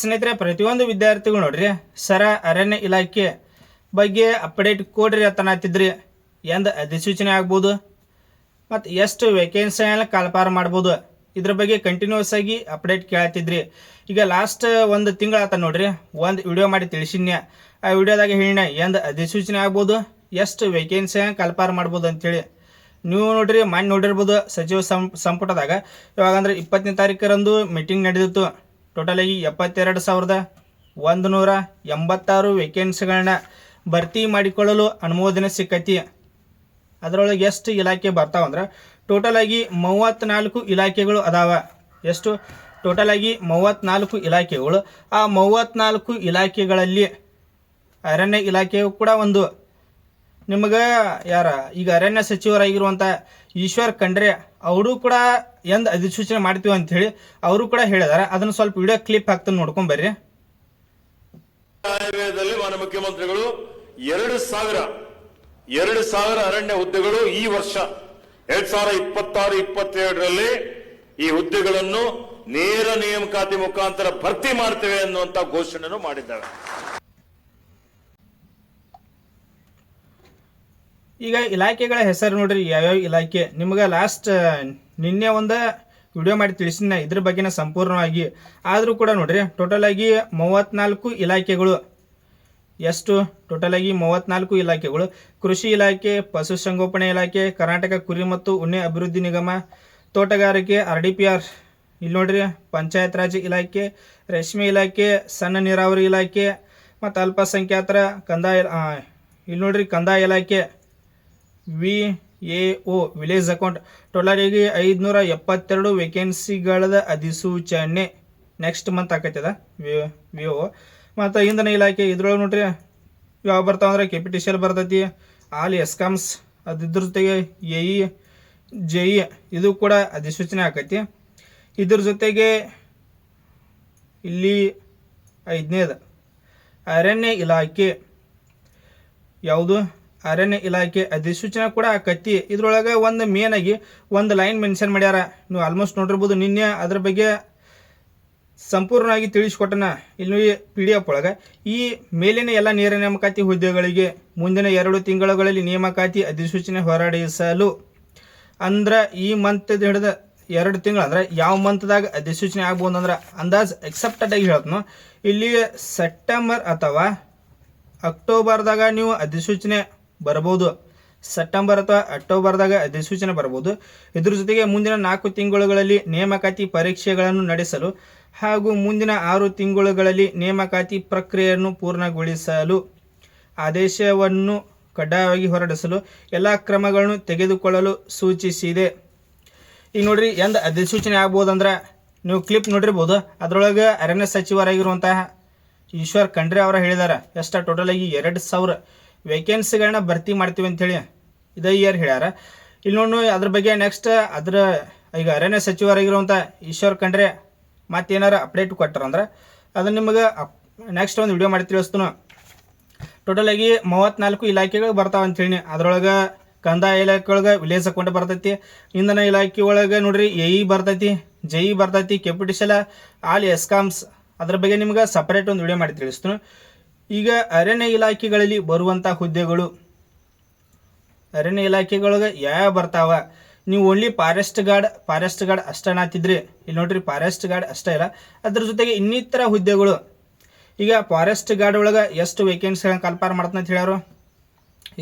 ಸ್ನೇಹಿತರೆ, ಪ್ರತಿಯೊಂದು ವಿದ್ಯಾರ್ಥಿಗಳು ನೋಡ್ರಿ ಸರ ಅರಣ್ಯ ಇಲಾಖೆ ಬಗ್ಗೆ ಅಪ್ಡೇಟ್ ಕೊಡ್ರಿ ಅಂತನಾತಿದ್ರಿ. ಎಂದು ಅಧಿಸೂಚನೆ ಆಗ್ಬೋದು ಮತ್ತು ಎಷ್ಟು ವೇಕೆನ್ಸಿಯನ್ನು ಕಾಲ್ಪಾರ ಮಾಡ್ಬೋದು, ಇದ್ರ ಬಗ್ಗೆ ಕಂಟಿನ್ಯೂಸ್ ಆಗಿ ಅಪ್ಡೇಟ್ ಕೇಳ್ತಿದ್ರಿ. ಈಗ ಲಾಸ್ಟ್ ಒಂದು ತಿಂಗಳ ಆತ ನೋಡ್ರಿ ಒಂದು ವಿಡಿಯೋ ಮಾಡಿ ತಿಳಿಸಿನ್ಯ. ಆ ವಿಡಿಯೋದಾಗ ಹೇಳಿನ ಎಂದು ಅಧಿಸೂಚನೆ ಆಗ್ಬೋದು, ಎಷ್ಟು ವೇಕೆನ್ಸಿಯನ್ನು ಕಾಲ್ಪಾರ ಮಾಡ್ಬೋದು ಅಂತೇಳಿ. ನೀವು ನೋಡ್ರಿ ಮಾಡಿ ನೋಡಿರ್ಬೋದು ಸಚಿವ ಸಂಪುಟದಾಗ ಇವಾಗಂದ್ರೆ 20ನೇ ತಾರೀಕರಂದು ಮೀಟಿಂಗ್ ನಡೆದಿತ್ತು. ಟೋಟಲ್ ಆಗಿ 72,186 ವೇಕೆನ್ಸಿಗಳನ್ನ ಭರ್ತಿ ಮಾಡಿಕೊಳ್ಳಲು ಅನುಮೋದನೆ ಸಿಕ್ಕೈತಿ. ಅದರೊಳಗೆ ಎಷ್ಟು ಇಲಾಖೆ ಬರ್ತಾವಂದ್ರೆ ಟೋಟಲ್ ಆಗಿ 34 ಇಲಾಖೆಗಳು ಅದಾವ. ಎಷ್ಟು ಟೋಟಲ್ ಆಗಿ 34 ಇಲಾಖೆಗಳು. ಆ 34 ಇಲಾಖೆಗಳಲ್ಲಿ ಅರಣ್ಯ ಇಲಾಖೆಯು ಕೂಡ ಒಂದು. ನಿಮಗೆ ಯಾರ ಈಗ ಅರಣ್ಯ ಸಚಿವರಾಗಿರುವಂಥ ಈಶ್ವರ್ ಖಂಡ್ರೆ ಅವರು ಕೂಡ ಎಂದು ಅಧಿಸೂಚನೆ ಮಾಡ್ತೀವಿ ಅಂಥೇಳಿ ಅವರು ಕೂಡ ಹೇಳಿದಾರೆ. ಅದನ್ನು ಸ್ವಲ್ಪ ವಿಡಿಯೋ ಕ್ಲಿಪ್ ಹಾಕ್ತಾನೆ ನೋಡ್ಕೊಂಡ್ ಬರ್ರಿ. ಆಯವ್ಯಯದಲ್ಲಿ ಮಾನ್ಯ ಮುಖ್ಯಮಂತ್ರಿಗಳು 2,000 ಅರಣ್ಯ ಹುದ್ದೆಗಳು ಈ ವರ್ಷ 2026-27ರಲ್ಲಿ ಈ ಹುದ್ದೆಗಳನ್ನು ನೇರ ನೇಮಕಾತಿ ಮುಖಾಂತರ ಭರ್ತಿ ಮಾಡ್ತೇವೆ ಅನ್ನುವಂತ ಘೋಷಣೆಯನ್ನು ಮಾಡಿದ್ದಾರೆ. ಈಗ ಇಲಾಖೆಗಳ ಹೆಸರು ನೋಡ್ರಿ ಯಾವ್ಯಾವ ಇಲಾಖೆ. ನಿಮ್ಗೆ ಲಾಸ್ಟ್ ನಿನ್ನೆ ಒಂದು ವಿಡಿಯೋ ಮಾಡಿ ತಿಳಿಸಿನ ಇದ್ರ ಬಗ್ಗೆನ ಸಂಪೂರ್ಣವಾಗಿ. ಆದರೂ ಕೂಡ ನೋಡ್ರಿ ಟೋಟಲ್ ಆಗಿ 34 ಇಲಾಖೆಗಳು. ಎಷ್ಟು ಟೋಟಲ್ ಆಗಿ 34 ಇಲಾಖೆಗಳು. ಕೃಷಿ ಇಲಾಖೆ, ಪಶುಸಂಗೋಪನೆ ಇಲಾಖೆ, ಕರ್ನಾಟಕ ಕುರಿ ಮತ್ತು ಉಣ್ಣೆ ಅಭಿವೃದ್ಧಿ ನಿಗಮ, ತೋಟಗಾರಿಕೆ RDPR, ಇಲ್ಲಿ ನೋಡ್ರಿ ಪಂಚಾಯತ್ ರಾಜ್ ಇಲಾಖೆ, ರೇಷ್ಮೆ ಇಲಾಖೆ, ಸಣ್ಣ ನೀರಾವರಿ ಇಲಾಖೆ ಮತ್ತು ಅಲ್ಪಸಂಖ್ಯಾತರ ಕಂದಾಯ, ಇಲ್ಲಿ ನೋಡ್ರಿ ಕಂದಾಯ ಇಲಾಖೆ, VAO ವಿಲೇಜ್ ಅಕೌಂಟ್. ಟೋಟಲ್ ಆಗಿ 572 ವೇಕೆನ್ಸಿಗಳ ಅಧಿಸೂಚನೆ ನೆಕ್ಸ್ಟ್ ಮಂತ್ ಆಕೈತದ VAO. ಮತ್ತು ಇಂಧನ ಇಲಾಖೆ ಇದ್ರೊಳಗೆ ನೋಡ್ರಿ ಯಾವ ಬರ್ತಾವ ಅಂದ್ರೆ KPTCL ಬರ್ತೈತಿ, ಆಲ್ ಎಸ್ಕಾಮ್ಸ್, ಅದ್ರ ಜೊತೆಗೆ AE JE ಇದು ಕೂಡ ಅಧಿಸೂಚನೆ ಆಕೈತಿ. ಇದ್ರ ಜೊತೆಗೆ ಇಲ್ಲಿ 5ನೇದು ಅರಣ್ಯ ಇಲಾಖೆ. ಯಾವುದು ಅರಣ್ಯ ಇಲಾಖೆ ಅಧಿಸೂಚನೆ ಕೂಡ ಆಕೈತಿ. ಇದ್ರೊಳಗೆ ಒಂದು ಮೇನ್ ಆಗಿ ಒಂದು ಲೈನ್ ಮೆನ್ಷನ್ ಮಾಡ್ಯಾರ. ನೀವು ಆಲ್ಮೋಸ್ಟ್ ನೋಡಿರ್ಬೋದು ನಿನ್ನೆ ಅದ್ರ ಬಗ್ಗೆ ಸಂಪೂರ್ಣವಾಗಿ ತಿಳಿಸ್ಕೊಟ್ಟನ ಇಲ್ಲಿ PDF ಒಳಗೆ. ಈ ಮೇಲಿನ ಎಲ್ಲ ನೇರ ನೇಮಕಾತಿ ಹುದ್ದೆಗಳಿಗೆ ಮುಂದಿನ 2 ತಿಂಗಳುಗಳಲ್ಲಿ ನೇಮಕಾತಿ ಅಧಿಸೂಚನೆ ಹೊರಡಿಸಲು. ಅಂದ್ರೆ ಈ ಮಂತ್ ಹಿಡಿದ 2 ತಿಂಗಳು ಅಂದ್ರೆ ಯಾವ ಮಂತ್ದಾಗ ಅಧಿಸೂಚನೆ ಆಗ್ಬೋದು ಅಂದ್ರೆ ಅಂದಾಜು ಎಕ್ಸೆಪ್ಟೆಡ್ ಆಗಿ ಹೇಳ್ತನು ಇಲ್ಲಿ ಸೆಪ್ಟೆಂಬರ್ ಅಥವಾ ಅಕ್ಟೋಬರ್ದಾಗ ನೀವು ಅಧಿಸೂಚನೆ ಬರ್ಬೋದು. ಸೆಪ್ಟೆಂಬರ್ ಅಥವಾ ಅಕ್ಟೋಬರ್ದಾಗ ಅಧಿಸೂಚನೆ ಬರ್ಬೋದು. ಇದ್ರ ಜೊತೆಗೆ ಮುಂದಿನ 4 ತಿಂಗಳುಗಳಲ್ಲಿ ನೇಮಕಾತಿ ಪರೀಕ್ಷೆಗಳನ್ನು ನಡೆಸಲು ಹಾಗೂ ಮುಂದಿನ 6 ತಿಂಗಳುಗಳಲ್ಲಿ ನೇಮಕಾತಿ ಪ್ರಕ್ರಿಯೆಯನ್ನು ಪೂರ್ಣಗೊಳಿಸಲು ಆದೇಶವನ್ನು ಕಡ್ಡಾಯವಾಗಿ ಹೊರಡಿಸಲು ಎಲ್ಲ ಕ್ರಮಗಳನ್ನು ತೆಗೆದುಕೊಳ್ಳಲು ಸೂಚಿಸಿದೆ. ಈಗ ನೋಡ್ರಿ ಎಂದು ಅಧಿಸೂಚನೆ ಆಗ್ಬೋದಂದ್ರೆ ನೀವು ಕ್ಲಿಪ್ ನೋಡಿರ್ಬೋದು. ಅದರೊಳಗೆ ಅರಣ್ಯ ಸಚಿವರಾಗಿರುವಂತಹ ಈಶ್ವರ್ ಖಂಡ್ರೆ ಅವರ ಹೇಳಿದ್ದಾರೆ ಎಷ್ಟು ಟೋಟಲ್ ಆಗಿ 2,000 ವೇಕೆನ್ಸಿಗಳನ್ನ ಭರ್ತಿ ಮಾಡ್ತೀವಿ ಅಂಥೇಳಿ ಇದೇ ಇಯರ್ ಹೇಳ್ಯಾರ. ಇಲ್ಲಿ ನೋಡಿ ಅದ್ರ ಬಗ್ಗೆ ನೆಕ್ಸ್ಟ್ ಅದ್ರ ಈಗ ಅರಣ್ಯ ಸಚಿವರಾಗಿರುವಂಥ ಈಶ್ವರ್ ಖಂಡ್ರೆ ಮತ್ತೇನಾರು ಅಪ್ಡೇಟ್ ಕೊಟ್ಟಾರಂದ್ರೆ ಅದನ್ನು ನಿಮಗೆ ನೆಕ್ಸ್ಟ್ ಒಂದು ವಿಡಿಯೋ ಮಾಡಿ ತಿಳಿಸ್ತಾನು. ಟೋಟಲ್ ಆಗಿ 34 ಇಲಾಖೆಗಳು ಬರ್ತಾವ ಅಂಥೇಳಿ. ಅದರೊಳಗೆ ಕಂದಾಯ ಇಲಾಖೆ ಒಳಗೆ ವಿಲೇಜ್ ಅಕೌಂಟ್ ಬರ್ತೈತಿ, ಇಂಧನ ಇಲಾಖೆ ಒಳಗೆ ನೋಡ್ರಿ AE ಬರ್ತೈತಿ, JE ಬರ್ತೈತಿ, KPTCL, ಆಲ್ ಎಸ್ಕಾಮ್ಸ್. ಅದ್ರ ಬಗ್ಗೆ ನಿಮ್ಗೆ ಸಪರೇಟ್ ಒಂದು ವಿಡಿಯೋ ಮಾಡಿ ತಿಳಿಸ್ತಾನು. ಈಗ ಅರಣ್ಯ ಇಲಾಖೆಗಳಲ್ಲಿ ಬರುವಂಥ ಹುದ್ದೆಗಳು ಅರಣ್ಯ ಇಲಾಖೆಗಳಿಗೆ ಯಾವ ಬರ್ತಾವ. ನೀವು ಓನ್ಲಿ ಫಾರೆಸ್ಟ್ ಗಾರ್ಡ್ ಅಷ್ಟೇ ಅನ್ನತ್ತಿದ್ರಿ. ಇಲ್ಲಿ ನೋಡ್ರಿ ಫಾರೆಸ್ಟ್ ಗಾರ್ಡ್ ಅಷ್ಟೇ ಇಲ್ಲ, ಅದ್ರ ಜೊತೆಗೆ ಇನ್ನಿತರ ಹುದ್ದೆಗಳು. ಈಗ ಫಾರೆಸ್ಟ್ ಗಾರ್ಡ್ ಒಳಗೆ ಎಷ್ಟು ವೇಕೆನ್ಸಿಗಳನ್ನ ಕಲ್ಪಾರ ಮಾಡ್ತಾನೆ ಅಂತ ಹೇಳ್ಯಾರು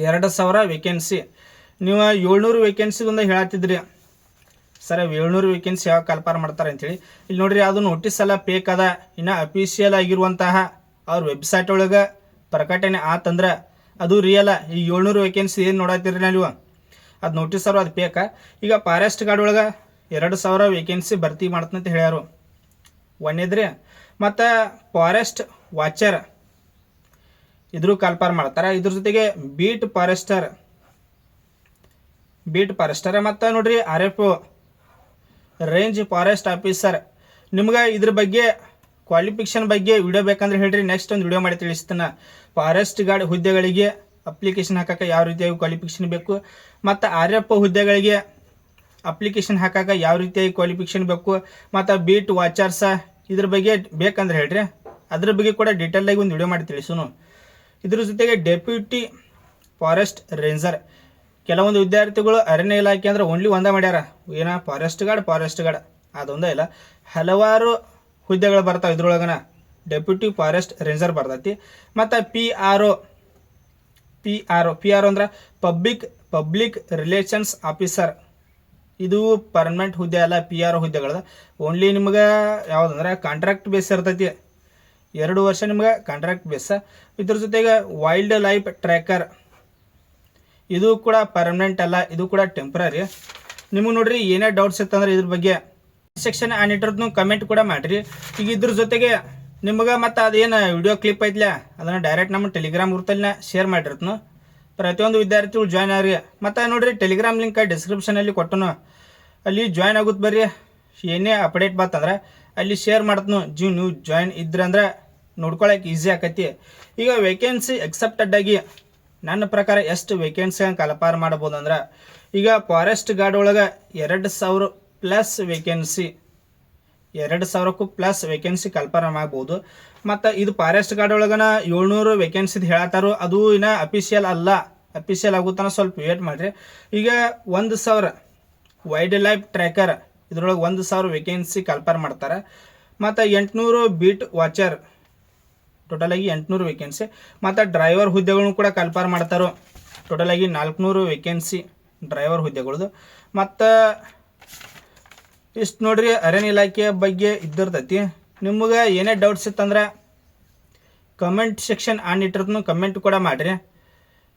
2,000 ವೇಕೆನ್ಸಿ. ನೀವು 700 ವೇಕೆನ್ಸಿ ಒಂದು ಹೇಳತ್ತಿದ್ರಿ. ಸರ್ 700 ವೇಕೆನ್ಸಿ ಯಾವ ಕಲ್ಪಾರ ಮಾಡ್ತಾರೆ ಅಂಥೇಳಿ. ಇಲ್ಲಿ ನೋಡ್ರಿ ಅದು ನೋಟಿಸ್ ಎಲ್ಲ ಫೇಕ್ ಅದ. ಇನ್ನು ಅಫಿಷಿಯಲ್ ಆಗಿರುವಂತಹ ಅವ್ರ ವೆಬ್ಸೈಟ್ ಒಳಗೆ ಪ್ರಕಟಣೆ ಆತಂದ್ರೆ ಅದು ರಿಯಲ್. ಈ 700 ವೇಕೆನ್ಸಿ ಏನು ನೋಡತ್ತೀರಿ ನೀವು ಅದು ನೋಟಿಸ್ ಅವರು ಅದು ಫೇಕ. ಈಗ ಫಾರೆಸ್ಟ್ ಗಾರ್ಡ್ ಒಳಗೆ 2,000 ವೇಕೆನ್ಸಿ ಭರ್ತಿ ಮಾಡ್ತಂತ ಹೇಳ್ಯಾರು ಒಂದೇದ್ರಿ. ಮತ್ತು ಫಾರೆಸ್ಟ್ ವಾಚರ್ ಇದ್ರೂ ಕಾಲ್ಪಾರ ಮಾಡ್ತಾರೆ. ಇದ್ರ ಜೊತೆಗೆ ಬೀಟ್ ಫಾರೆಸ್ಟರ್ ಮತ್ತು ನೋಡ್ರಿ RFO ರೇಂಜ್ ಫಾರೆಸ್ಟ್ ಆಫೀಸರ್. ನಿಮ್ಗೆ ಇದ್ರ ಬಗ್ಗೆ ಕ್ವಾಲಿಫಿಕೇಷನ್ ಬಗ್ಗೆ ವಿಡಿಯೋ ಬೇಕಂದ್ರೆ ಹೇಳ್ರಿ, ನೆಕ್ಸ್ಟ್ ಒಂದು ವಿಡಿಯೋ ಮಾಡಿ ತಿಳಿಸ್ತಾನೆ. ಫಾರೆಸ್ಟ್ ಗಾರ್ಡ್ ಹುದ್ದೆಗಳಿಗೆ ಅಪ್ಲಿಕೇಶನ್ ಹಾಕಕ್ಕೆ ಯಾವ ರೀತಿಯಾಗಿ ಕ್ವಾಲಿಫಿಕೇಷನ್ ಬೇಕು, ಮತ್ತು RFO ಹುದ್ದೆಗಳಿಗೆ ಅಪ್ಲಿಕೇಶನ್ ಹಾಕಕ್ಕೆ ಯಾವ ರೀತಿಯಾಗಿ ಕ್ವಾಲಿಫಿಕೇಷನ್ ಬೇಕು, ಮತ್ತು ಬೀಟ್ ವಾಚರ್ಸ ಇದ್ರ ಬಗ್ಗೆ ಬೇಕಂದ್ರೆ ಹೇಳ್ರಿ ಅದ್ರ ಬಗ್ಗೆ ಕೂಡ ಡೀಟೇಲಾಗಿ ಒಂದು ವಿಡಿಯೋ ಮಾಡಿ ತಿಳಿಸೋನು. ಇದ್ರ ಜೊತೆಗೆ ಡೆಪ್ಯೂಟಿ ಫಾರೆಸ್ಟ್ ರೇಂಜರ್, ಕೆಲವೊಂದು ವಿದ್ಯಾರ್ಥಿಗಳು ಅರಣ್ಯ ಇಲಾಖೆ ಅಂದ್ರೆ ಓನ್ಲಿ ಒಂದೇ ಮಾಡ್ಯಾರ, ಫಾರೆಸ್ಟ್ ಗಾರ್ಡ್ ಅದೊಂದೇ ಇಲ್ಲ, ಹಲವಾರು ಹುದ್ದೆಗಳು ಬರ್ತಾವೆ ಇದ್ರೊಳಗನ. ಡೆಪ್ಯೂಟಿ ಫಾರೆಸ್ಟ್ ರೇಂಜರ್ ಬರ್ತೈತಿ. ಮತ್ತು ಪಿ ಆರ್ ಒ ಅಂದ್ರೆ ಪಬ್ಲಿಕ್ ರಿಲೇಷನ್ಸ್ ಆಫೀಸರ್. ಇದು ಪರ್ಮನೆಂಟ್ ಹುದ್ದೆ ಅಲ್ಲ, PRO ಹುದ್ದೆಗಳದ. ಓನ್ಲಿ ನಿಮ್ಗೆ ಯಾವುದಂದ್ರೆ ಕಾಂಟ್ರಾಕ್ಟ್ ಬೇಸ್ ಇರ್ತೈತಿ, 2 ವರ್ಷ ನಿಮ್ಗೆ ಕಾಂಟ್ರಾಕ್ಟ್ ಬೇಸ್. ಇದ್ರ ಜೊತೆಗೆ ವೈಲ್ಡ್ ಲೈಫ್ ಟ್ರ್ಯಾಕರ್, ಇದು ಕೂಡ ಪರ್ಮನೆಂಟ್ ಅಲ್ಲ, ಇದು ಕೂಡ ಟೆಂಪ್ರರಿ. ನಿಮಗೆ ನೋಡ್ರಿ ಏನೇ ಡೌಟ್ಸ್ ಇತ್ತಂದ್ರೆ ಇದ್ರ ಬಗ್ಗೆ ಸೆಕ್ಷನ್ ಆನಿಟ್ರದ್ನು ಕಮೆಂಟ್ ಕೂಡ ಮಾಡಿರಿ. ಈಗ ಇದ್ರ ಜೊತೆಗೆ ನಿಮ್ಗೆ ಮತ್ತು ಅದೇನು ವಿಡಿಯೋ ಕ್ಲಿಪ್ ಐತ್ಲ ಅದನ್ನು ಡೈರೆಕ್ಟ್ ನಮ್ಮ ಟೆಲಿಗ್ರಾಮ್ ಗ್ರೂಪಲ್ಲಿ ಶೇರ್ ಮಾಡಿರ್ತನು. ಪ್ರತಿಯೊಂದು ವಿದ್ಯಾರ್ಥಿಗಳು ಜಾಯ್ನ್ ಆಗ್ರಿ. ಮತ್ತು ನೋಡಿರಿ ಟೆಲಿಗ್ರಾಮ್ ಲಿಂಕ್ ಡಿಸ್ಕ್ರಿಪ್ಷನಲ್ಲಿ ಕೊಟ್ಟನು, ಅಲ್ಲಿ ಜಾಯ್ನ್ ಆಗುತ್ತೆ ಬರ್ರಿ. ಏನೇ ಅಪ್ಡೇಟ್ ಬಂತಂದ್ರೆ ಅಲ್ಲಿ ಶೇರ್ ಮಾಡ್ತನು. ನೀವು ಜಾಯ್ನ್ ಇದ್ರಂದ್ರೆ ನೋಡ್ಕೊಳಕ್ಕೆ ಈಸಿ ಆಕೈತಿ. ಈಗ ವೇಕೆನ್ಸಿ ಎಕ್ಸೆಪ್ಟೆಡ್ ಆಗಿ ನನ್ನ ಪ್ರಕಾರ ಎಷ್ಟು ವೇಕೆನ್ಸಿ ಕಲ್ಪಾರ ಮಾಡ್ಬೋದು ಅಂದ್ರೆ, ಈಗ ಫಾರೆಸ್ಟ್ ಗಾರ್ಡ್ ಒಳಗೆ 2,000 ಪ್ಲಸ್ ವೇಕೆನ್ಸಿ, 2,000ಕ್ಕೂ ಪ್ಲಸ್ ವೇಕೆನ್ಸಿ ಕಲ್ಪನೆ ಮಾಡ್ಬೋದು. ಮತ್ತು ಇದು ಫಾರೆಸ್ಟ್ ಗಾರ್ಡ್ ಒಳಗನ 700 ವೇಕೆನ್ಸಿದು ಹೇಳತ್ತಾರು, ಅದು ಇನ್ನು ಅಫಿಷಿಯಲ್ ಅಲ್ಲ. ಅಫಿಷಿಯಲ್ ಆಗುತ್ತಾನ ಸ್ವಲ್ಪ ವೇಟ್ ಮಾಡಿರಿ. ಈಗ 1,000 ವೈಲ್ಡ್ ಲೈಫ್ ಟ್ರ್ಯಾಕರ್, ಇದ್ರೊಳಗೆ 1,000 ವೇಕೆನ್ಸಿ ಕಲ್ಪನೆ ಮಾಡ್ತಾರೆ. ಮತ್ತು 800 ಬೀಟ್ ವಾಚರ್, ಟೋಟಲಾಗಿ 800 ವೇಕೆನ್ಸಿ. ಮತ್ತು ಡ್ರೈವರ್ ಹುದ್ದೆಗಳನ್ನು ಕೂಡ ಕಲ್ಪನೆ ಮಾಡ್ತಾರೋ, ಟೋಟಲಾಗಿ 400 ವೇಕೆನ್ಸಿ ಡ್ರೈವರ್ ಹುದ್ದೆಗಳದು. ಮತ್ತು ಇಷ್ಟು ನೋಡ್ರಿ ಅರಣ್ಯ ಇಲಾಖೆಯ ಬಗ್ಗೆ ಇದ್ದಿರ್ತೈತಿ. ನಿಮಗೆ ಏನೇ ಡೌಟ್ಸ್ ಇತ್ತಂದ್ರೆ ಕಮೆಂಟ್ ಸೆಕ್ಷನ್ ಆನ್ ಇಟ್ಟಿರ್ತೀನಿ, ಕಮೆಂಟ್ ಕೂಡ ಮಾಡಿರಿ.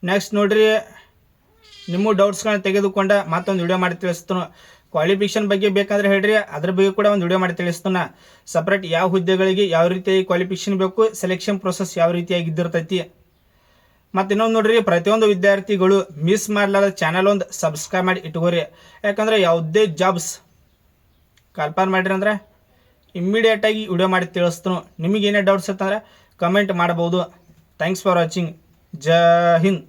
ನೆಕ್ಸ್ಟ್ ನೋಡ್ರಿ ನಿಮ್ಮ ಡೌಟ್ಸ್ಗಳನ್ನ ತೆಗೆದುಕೊಂಡ ಮತ್ತೊಂದು ವಿಡಿಯೋ ಮಾಡಿ ತಿಳಿಸ್ತಾನೆ. ಕ್ವಾಲಿಫಿಕೇಷನ್ ಬಗ್ಗೆ ಬೇಕಂದ್ರೆ ಹೇಳ್ರಿ, ಅದ್ರ ಬಗ್ಗೆ ಕೂಡ ಒಂದು ವಿಡಿಯೋ ಮಾಡಿ ತಿಳಿಸ್ತಾನೆ. ಸಪ್ರೇಟ್ ಯಾವ ಹುದ್ದೆಗಳಿಗೆ ಯಾವ ರೀತಿಯಾಗಿ ಕ್ವಾಲಿಫಿಕೇಷನ್ ಬೇಕು, ಸೆಲೆಕ್ಷನ್ ಪ್ರೊಸೆಸ್ ಯಾವ ರೀತಿಯಾಗಿ ಇದ್ದಿರ್ತೈತಿ. ಮತ್ತು ಇನ್ನೊಂದು ನೋಡ್ರಿ, ಪ್ರತಿಯೊಂದು ವಿದ್ಯಾರ್ಥಿಗಳು ಮಿಸ್ ಮಾಡಲಾದ ಚಾನಲ್ ಒಂದು ಸಬ್ಸ್ಕ್ರೈಬ್ ಮಾಡಿ ಇಟ್ಕೋರಿ. ಯಾಕಂದ್ರೆ ಯಾವುದೇ ಜಾಬ್ಸ್ ಕಲ್ಪನೆ ಮಾಡಿರಿ ಅಂದ್ರೆ ಇಮ್ಮಿಡಿಯೇಟಾಗಿ ವಿಡಿಯೋ ಮಾಡಿ ತಿಳಿಸ್ತಾನು. ನಿಮಗೆ ಏನೇ ಡೌಟ್ಸ್ ಇತ್ತಂದ್ರೆ ಕಮೆಂಟ್ ಮಾಡ್ಬೋದು. Thanks for watching. Jai Hind.